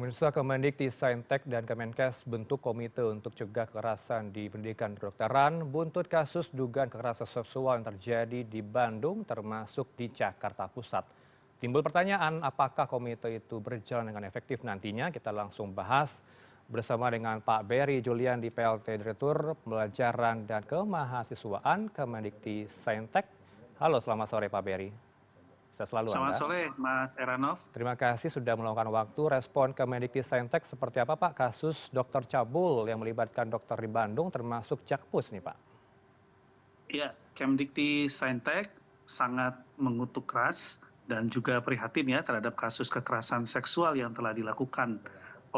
Pemirsa Kemendikti-Saintek dan Kemenkes bentuk komite untuk cegah kekerasan di pendidikan kedokteran buntut kasus dugaan kekerasan seksual yang terjadi di Bandung termasuk di Jakarta Pusat. Timbul pertanyaan apakah komite itu berjalan dengan efektif nantinya? Kita langsung bahas bersama dengan Pak Berry Julian di PLT Direktur Pembelajaran dan Kemahasiswaan Kemendikti-Saintek. Halo, selamat sore Pak Berry. Sehat selalu Selamat Anda. sore, Mas Heranov. Terima kasih sudah meluangkan waktu. Respon Kemendikti-Saintek seperti apa Pak kasus dokter cabul yang melibatkan dokter di Bandung termasuk Jakpus nih Pak? Ya, Kemdikti-Saintek sangat mengutuk keras dan juga prihatin ya terhadap kasus kekerasan seksual yang telah dilakukan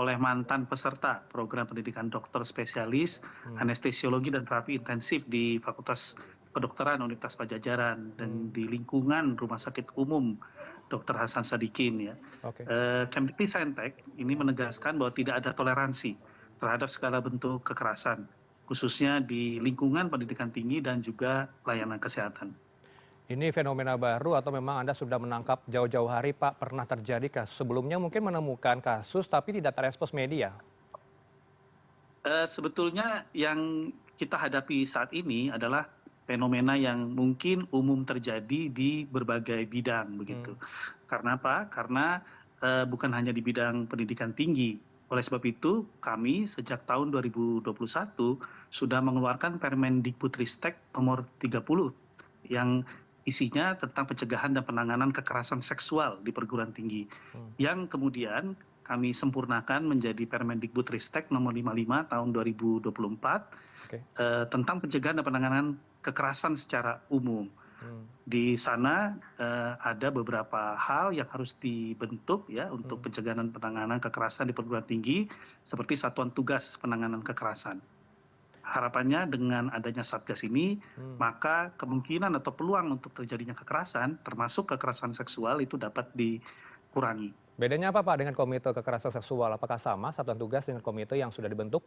oleh mantan peserta program pendidikan dokter spesialis anestesiologi dan terapi intensif di Fakultas Kedokteran Universitas Padjadjaran dan di lingkungan Rumah Sakit Umum Dr. Hasan Sadikin ya. Oke. Kemdikti-Saintek ini menegaskan bahwa tidak ada toleransi terhadap segala bentuk kekerasan, khususnya di lingkungan pendidikan tinggi dan juga layanan kesehatan. Ini fenomena baru atau memang Anda sudah menangkap jauh-jauh hari Pak? Pernah terjadi kasus sebelumnya mungkin menemukan kasus tapi tidak terekspos media? Sebetulnya yang kita hadapi saat ini adalah fenomena yang mungkin umum terjadi di berbagai bidang begitu. Karena apa? Karena bukan hanya di bidang pendidikan tinggi. Oleh sebab itu, kami sejak tahun 2021 sudah mengeluarkan Permendikbudristek nomor 30 yang isinya tentang pencegahan dan penanganan kekerasan seksual di perguruan tinggi. Yang kemudian kami sempurnakan menjadi Permendikbudristek nomor 55 tahun 2024 Oke. tentang pencegahan dan penanganan kekerasan secara umum. Di sana ada beberapa hal yang harus dibentuk ya untuk pencegahan dan penanganan kekerasan di perguruan tinggi seperti satuan tugas penanganan kekerasan. Harapannya dengan adanya Satgas ini, maka kemungkinan atau peluang untuk terjadinya kekerasan, termasuk kekerasan seksual itu dapat dikurangi. Bedanya apa Pak dengan komite kekerasan seksual? Apakah sama satuan tugas dengan komite yang sudah dibentuk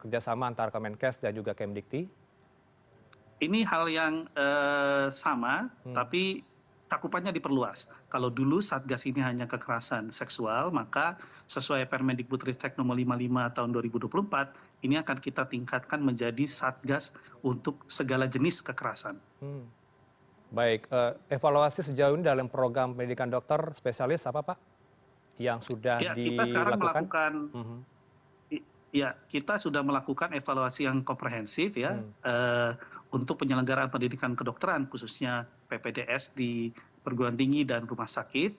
kerjasama antara Kemenkes dan juga Kemdikti? Ini hal yang sama, tapi cakupannya diperluas. Kalau dulu Satgas ini hanya kekerasan seksual, maka sesuai Permendikbudristek nomor 55 tahun 2024, ini akan kita tingkatkan menjadi Satgas untuk segala jenis kekerasan. Baik, evaluasi sejauh ini dalam program pendidikan dokter spesialis apa Pak yang sudah Ya, kita sekarang dilakukan? melakukan ya, kita sudah melakukan evaluasi yang komprehensif ya untuk penyelenggaraan pendidikan kedokteran khususnya PPDS di perguruan tinggi dan rumah sakit,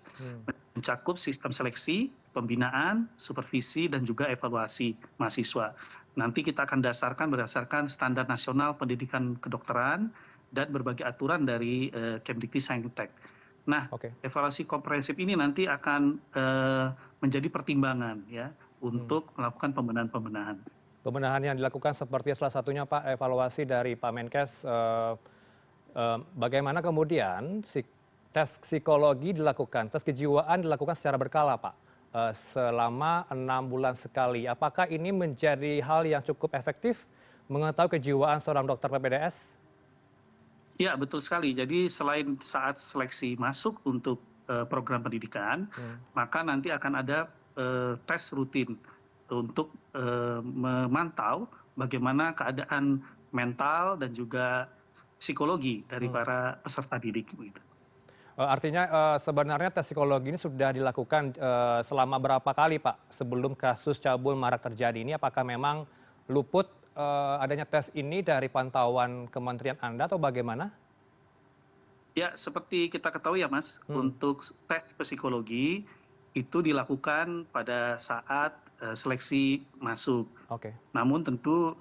mencakup sistem seleksi, pembinaan, supervisi dan juga evaluasi mahasiswa. Nanti kita akan berdasarkan standar nasional pendidikan kedokteran dan berbagai aturan dari Kemdikti-Saintek. Nah, evaluasi komprehensif ini nanti akan menjadi pertimbangan ya untuk melakukan pembenahan-pembenahan. Pembenahan yang dilakukan seperti salah satunya Pak evaluasi dari Pak Menkes, bagaimana kemudian tes psikologi dilakukan, tes kejiwaan dilakukan secara berkala Pak, selama 6 bulan sekali. Apakah ini menjadi hal yang cukup efektif mengetahui kejiwaan seorang dokter PPDS? Ya, betul sekali. Jadi selain saat seleksi masuk untuk program pendidikan, maka nanti akan ada tes rutin untuk memantau bagaimana keadaan mental dan juga psikologi dari para peserta didik. Artinya sebenarnya tes psikologi ini sudah dilakukan selama berapa kali Pak sebelum kasus cabul marak terjadi ini? Apakah memang luput adanya tes ini dari pantauan kementerian Anda atau bagaimana? Ya, seperti kita ketahui ya Mas, untuk tes psikologi itu dilakukan pada saat seleksi masuk. Namun tentu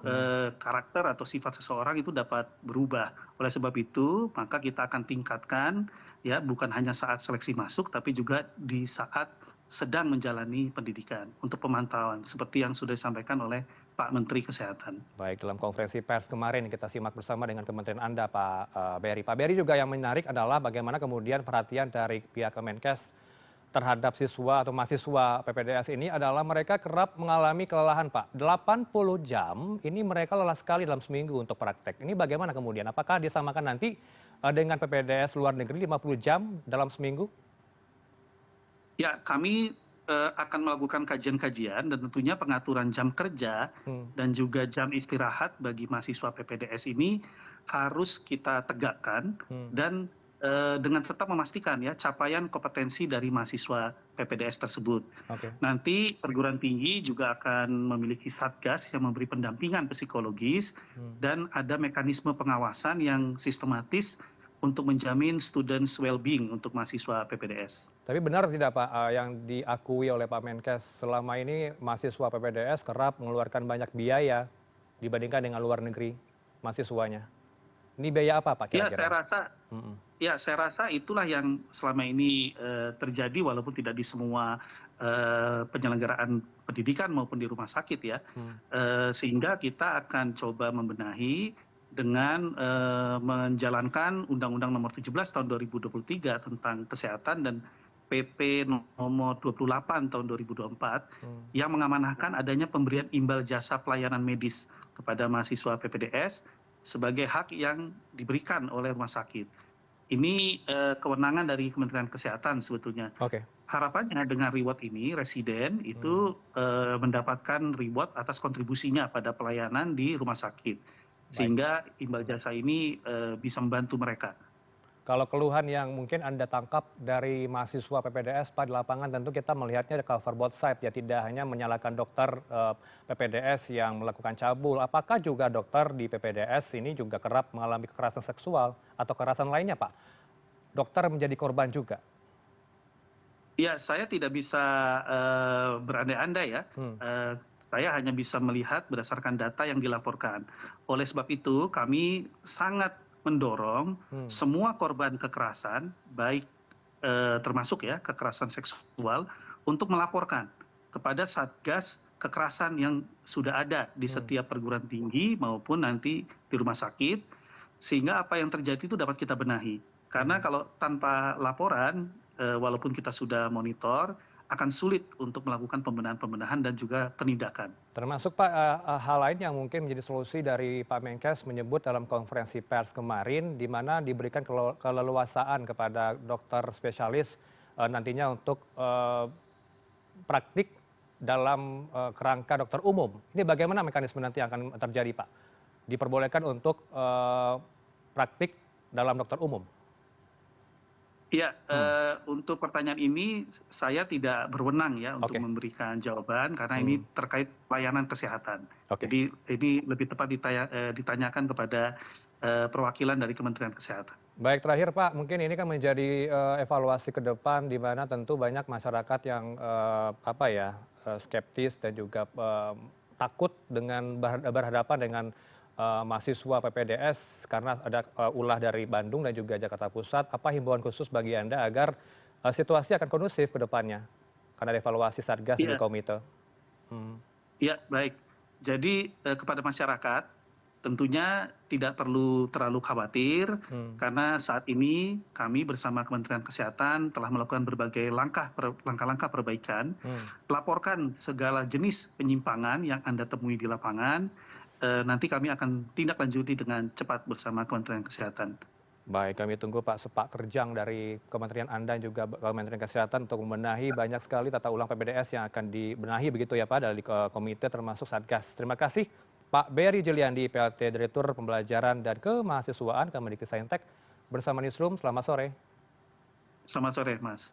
karakter atau sifat seseorang itu dapat berubah. Oleh sebab itu, maka kita akan tingkatkan ya bukan hanya saat seleksi masuk tapi juga di saat sedang menjalani pendidikan untuk pemantauan seperti yang sudah disampaikan oleh Pak Menteri Kesehatan. Baik, dalam konferensi pers kemarin kita simak bersama dengan Kementerian Anda Pak Berry. Pak Berry juga yang menarik adalah bagaimana kemudian perhatian dari pihak Kemenkes terhadap siswa atau mahasiswa PPDS ini adalah mereka kerap mengalami kelelahan Pak. 80 jam ini mereka lelah sekali dalam seminggu untuk praktek. Ini bagaimana kemudian? Apakah disamakan nanti dengan PPDS luar negeri 50 jam dalam seminggu? Ya, kami akan melakukan kajian-kajian dan tentunya pengaturan jam kerja Hmm, dan juga jam istirahat bagi mahasiswa PPDS ini harus kita tegakkan hmm, dan dengan tetap memastikan ya capaian kompetensi dari mahasiswa PPDS tersebut. oke. Nanti perguruan tinggi juga akan memiliki satgas yang memberi pendampingan psikologis Hmm. dan ada mekanisme pengawasan yang sistematis untuk menjamin students well-being untuk mahasiswa PPDS. Tapi benar tidak Pak, yang diakui oleh Pak Menkes selama ini mahasiswa PPDS kerap mengeluarkan banyak biaya dibandingkan dengan luar negeri mahasiswanya. Ini biaya apa Pak Ya, saya kira-kira? rasa Mhm, Ya, saya rasa itulah yang selama ini terjadi walaupun tidak di semua penyelenggaraan pendidikan maupun di rumah sakit ya. hmm, Sehingga kita akan coba membenahi dengan menjalankan Undang-Undang Nomor 17 Tahun 2023 tentang kesehatan dan PP Nomor 28 Tahun 2024 hmm. yang mengamanahkan adanya pemberian imbal jasa pelayanan medis kepada mahasiswa PPDS sebagai hak yang diberikan oleh rumah sakit. Ini kewenangan dari Kementerian Kesehatan sebetulnya. Oke. Harapannya dengan reward ini, residen Hmm, itu mendapatkan reward atas kontribusinya pada pelayanan di rumah sakit. baik. Sehingga imbal jasa ini bisa membantu mereka. Kalau keluhan yang mungkin Anda tangkap dari mahasiswa PPDS Pak di lapangan tentu kita melihatnya di cover both side ya, tidak hanya menyalahkan dokter PPDS yang melakukan cabul. Apakah juga dokter di PPDS ini juga kerap mengalami kekerasan seksual atau kekerasan lainnya Pak? Dokter menjadi korban juga? Ya, saya tidak bisa berandai-andai ya. Hmm, Saya hanya bisa melihat berdasarkan data yang dilaporkan. Oleh sebab itu, kami sangat mendorong hmm. semua korban kekerasan, baik termasuk ya kekerasan seksual, untuk melaporkan kepada Satgas Kekerasan yang sudah ada di Hmm, setiap perguruan tinggi maupun nanti di rumah sakit, sehingga apa yang terjadi itu dapat kita benahi. Karena hmm. kalau tanpa laporan, walaupun kita sudah monitor, akan sulit untuk melakukan pembenahan-pembenahan dan juga penindakan. Termasuk Pak, hal lain yang mungkin menjadi solusi dari Pak Menkes menyebut dalam konferensi pers kemarin, di mana diberikan keleluasaan kepada dokter spesialis nantinya untuk praktik dalam kerangka dokter umum. Ini bagaimana mekanisme nanti yang akan terjadi Pak? Diperbolehkan untuk praktik dalam dokter umum? Ya, Hmm, untuk pertanyaan ini saya tidak berwenang ya untuk oke. memberikan jawaban karena Hmm, ini terkait pelayanan kesehatan. oke. Jadi ini lebih tepat ditanyakan kepada perwakilan dari Kementerian Kesehatan. Baik, terakhir Pak, mungkin ini kan menjadi evaluasi ke depan di mana tentu banyak masyarakat yang apa ya, skeptis dan juga takut dengan berhadapan dengan mahasiswa PPDS karena ada ulah dari Bandung dan juga Jakarta Pusat. Apa himbauan khusus bagi Anda agar situasi akan kondusif ke depannya? Karena ada evaluasi Satgas dan Iya, juga komite. Hmm, iya, baik. Jadi kepada masyarakat tentunya tidak perlu terlalu khawatir hmm, karena saat ini kami bersama Kementerian Kesehatan telah melakukan berbagai langkah-langkah perbaikan. hmm. Laporkan segala jenis penyimpangan yang Anda temui di lapangan. Nanti kami akan tindak lanjuti dengan cepat bersama Kementerian Kesehatan. Baik, kami tunggu Pak sepak terjang dari Kementerian Anda dan juga Kementerian Kesehatan untuk membenahi banyak sekali tata ulang PPDS yang akan dibenahi begitu ya Pak dari komite termasuk Satgas. Terima kasih Pak Beri Juliandi, PLT Direktur Pembelajaran dan Kemahasiswaan Kemendikbudristek bersama Newsroom. Selamat sore. Selamat sore, Mas.